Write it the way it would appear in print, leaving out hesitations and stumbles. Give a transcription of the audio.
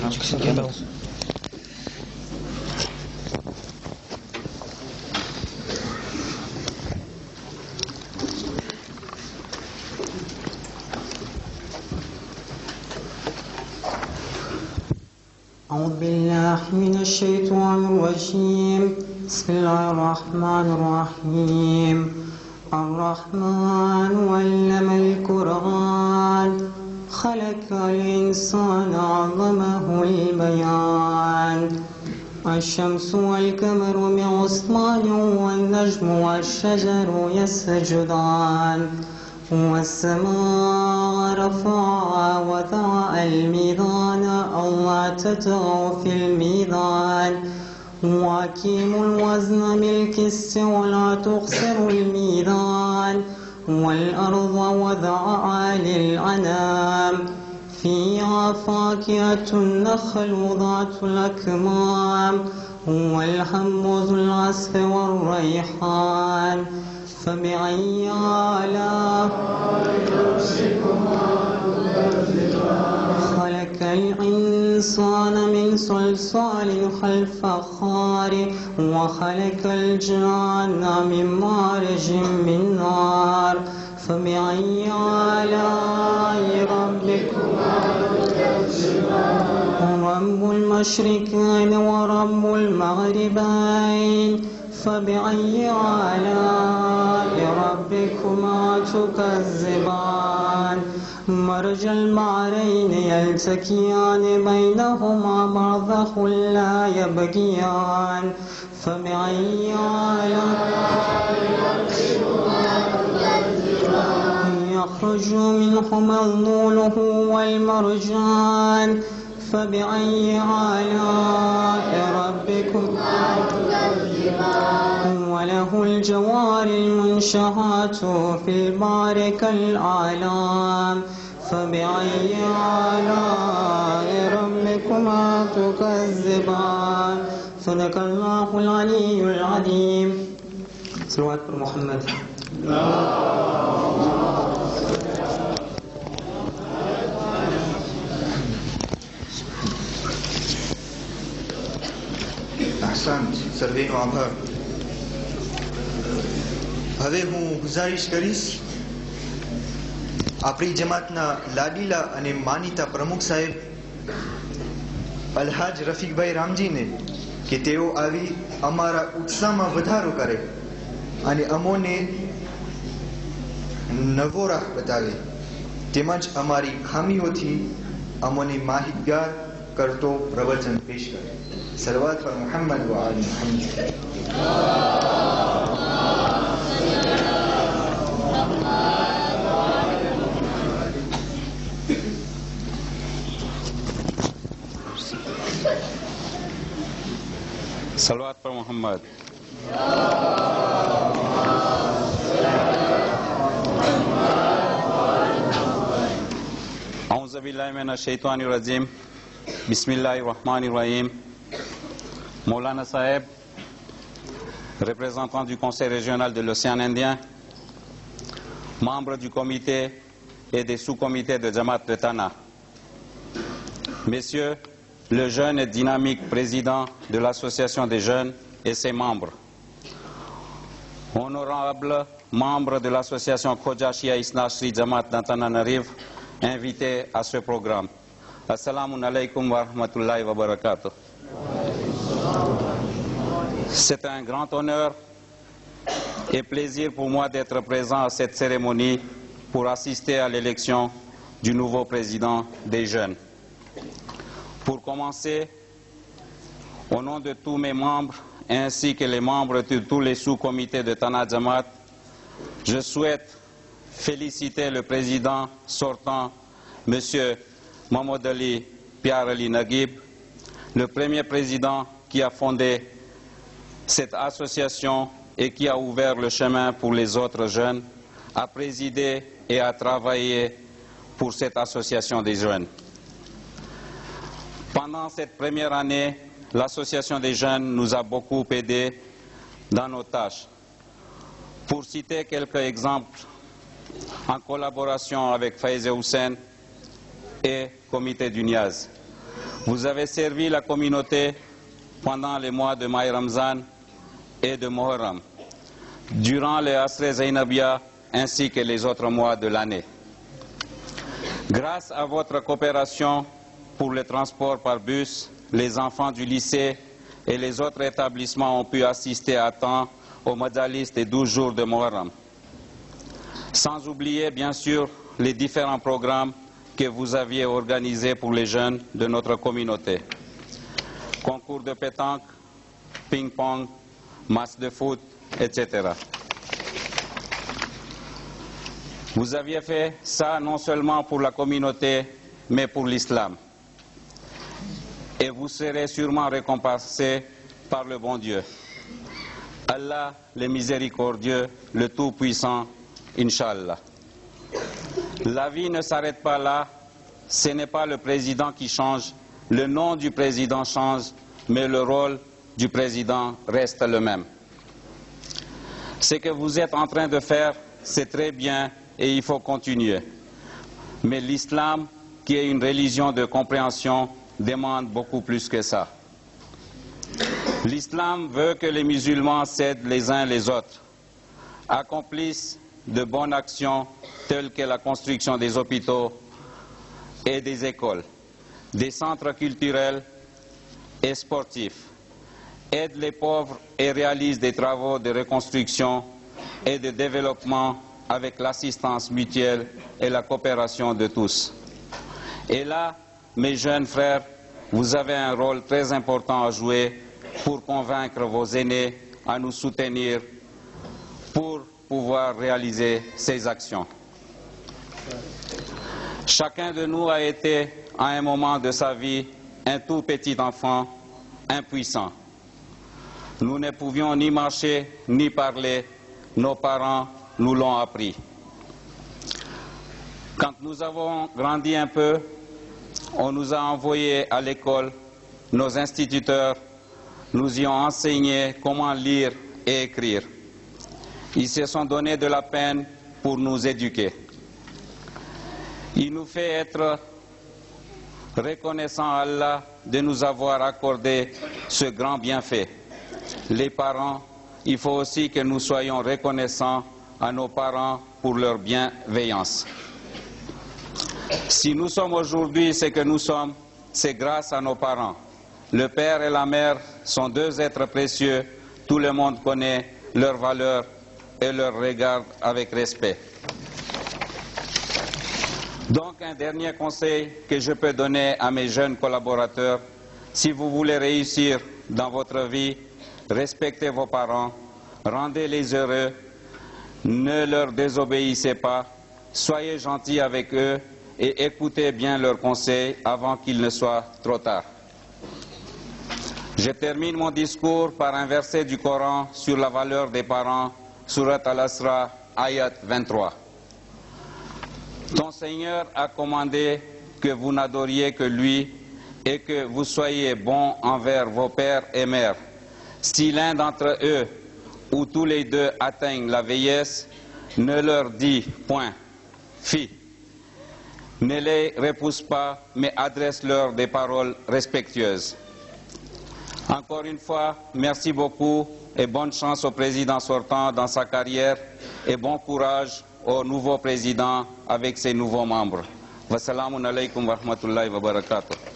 أعوذ بالله من الشيطان الرجيم. بسم الله الرحمن الرحيم. الرحمن علم القرآن خلق الإنسان علمه البيان. الشمس والقمر بحسبان والنجم والشجر يسجدان. والسماء رفعها ووضع الميزان ألا تطغوا في الميزان وأقيموا الوزن بالقسط ولا تخسروا الميزان. والأرض وضعها للأنام فيها فاكهة النخل ذات الأكمام والحب ذو العصف والريحان. فبأي آلاء خلق الإنسان من صلصال كالفخار وخلق الجان من مارج من نار. فبأي آلاء ربكما تكذبان. رب المشرقين ورب المغربين. فبأي آلاء ربكما تكذبان. مرج البحرين يلتقيان بينهما برزخ لا يبغيان. فبأي آلاء ربكما تكذبان. يخرج منهما اللؤلؤ والمرجان. فبأي آلاء ربكما تكذبان. وله الجوار المنشآت في البحر كالأعلام. فبأي آلاء ربكما تكذبان. صدق الله العلي العظيم. صلوات محمد. અહસાન સર્વેનો આભાર. હવે હું ગુજારિશ કરીશ આપણી જમાતના લાડીલા અને માનીતા પ્રમુખ સાહેબ અલહાજ રફીકભાઈ રામજીને કે તેઓ આવી અમારા ઉત્સાહમાં વધારો કરે અને અમોને નવો રાહ બતાવે તેમજ અમારી ખામીઓથી અમોને માહિતગાર કરતો પ્રવચન પેશ કરે. સલવાત પર મુહમ્મદ વ આલ મુહમ્મદ. सलवात पर मोहम्मद. औज़ु बिल्लाहि मिनश शैतानिर रजीम. बिस्मिल्लाहिर रहमानिर रहीम. Maulana Saheb, représentant du Conseil régional de l'Océan Indien, membre du comité et des sous-comités de Jamaat de Tana, Messieurs, le jeune et dynamique président de l'association des jeunes et ses membres, honorables membres de l'association Khoja Shia Isna Shri Jamaat d'Antananarive, invités à ce programme. Assalamu alaikum wa rahmatullahi wa barakatuh. C'est un grand honneur et plaisir pour moi d'être présent à cette cérémonie pour assister à l'élection du nouveau président des jeunes. Pour commencer, au nom de tous mes membres ainsi que les membres de tous les sous-comités de Tana Jamaat, je souhaite féliciter le président sortant, M. Mahmoud Ali Pyar Ali Naguib, le premier président qui a fondé cette association et qui a ouvert le chemin pour les autres jeunes, à présider et à travailler pour cette association des jeunes. Pendant cette première année, l'association des jeunes nous a beaucoup aidés dans nos tâches. Pour citer quelques exemples, en collaboration avec Faiz Hussein et Comité du Niaz, Vous avez servi la communauté pendant les mois de Maï Ramzan et de Muharram, durant les Asr Zainabia ainsi que les autres mois de l'année. Grâce à votre coopération pour le transport par bus, les enfants du lycée et les autres établissements ont pu assister à temps aux Majalis des 12 jours de Muharram. Sans oublier, bien sûr, les différents programmes que vous aviez organisés pour les jeunes de notre communauté. Concours de pétanque, ping-pong, match de foot, etc. Vous aviez fait ça non seulement pour la communauté, mais pour l'islam. Et vous serez sûrement récompensé par le bon Dieu. Allah, le miséricordieux, le Tout-Puissant, Inch'Allah. La vie ne s'arrête pas là. Ce n'est pas le président qui change, le nom du président change, mais le rôle du président reste le même. Ce que vous êtes en train de faire, c'est très bien et il faut continuer. Mais l'islam, qui est une religion de compréhension, demande beaucoup plus que ça. L'islam veut que les musulmans s'aident les uns les autres, accomplissent de bonnes actions telles que la construction des hôpitaux et des écoles, des centres culturels et sportifs, aident les pauvres et réalisent des travaux de reconstruction et de développement avec l'assistance mutuelle et la coopération de tous. Et là, mes jeunes frères, vous avez un rôle très important à jouer pour convaincre vos aînés à nous soutenir pour pouvoir réaliser ces actions. Chacun de nous a été, à un moment de sa vie, un tout petit enfant impuissant. Nous ne pouvions ni marcher, ni parler. Nos parents nous l'ont appris. Quand nous avons grandi un peu, on nous a envoyés à l'école. Nos instituteurs nous y ont enseigné comment lire et écrire. Ils se sont donné de la peine pour nous éduquer. Il nous fait être reconnaissants à Allah de nous avoir accordé ce grand bienfait. Les parents, il faut aussi que nous soyons reconnaissants à nos parents pour leur bienveillance. Si nous sommes aujourd'hui ce que nous sommes, c'est grâce à nos parents. Le père et la mère sont deux êtres précieux. Tout le monde connaît leurs valeurs et leur regarde avec respect. Donc, un dernier conseil que je peux donner à mes jeunes collaborateurs, si vous voulez réussir dans votre vie, respectez vos parents, rendez-les heureux, ne leur désobéissez pas, soyez gentils avec eux et écoutez bien leurs conseils avant qu'il ne soit trop tard. Je termine mon discours par un verset du Coran sur la valeur des parents, Surat Al-Asra, ayat 23. Ton Seigneur a commandé que vous n'adoriez que lui et que vous soyez bons envers vos pères et mères. Si l'un d'entre eux ou tous les deux atteignent la vieillesse, ne leur dis point, fi. Ne les repousse pas, mais adresse-leur des paroles respectueuses. Encore une fois, merci beaucoup et bonne chance au président sortant dans sa carrière et bon courage au nouveau président avec ses nouveaux membres. Wassalamu alaikum wa rahmatullahi wa barakatuh.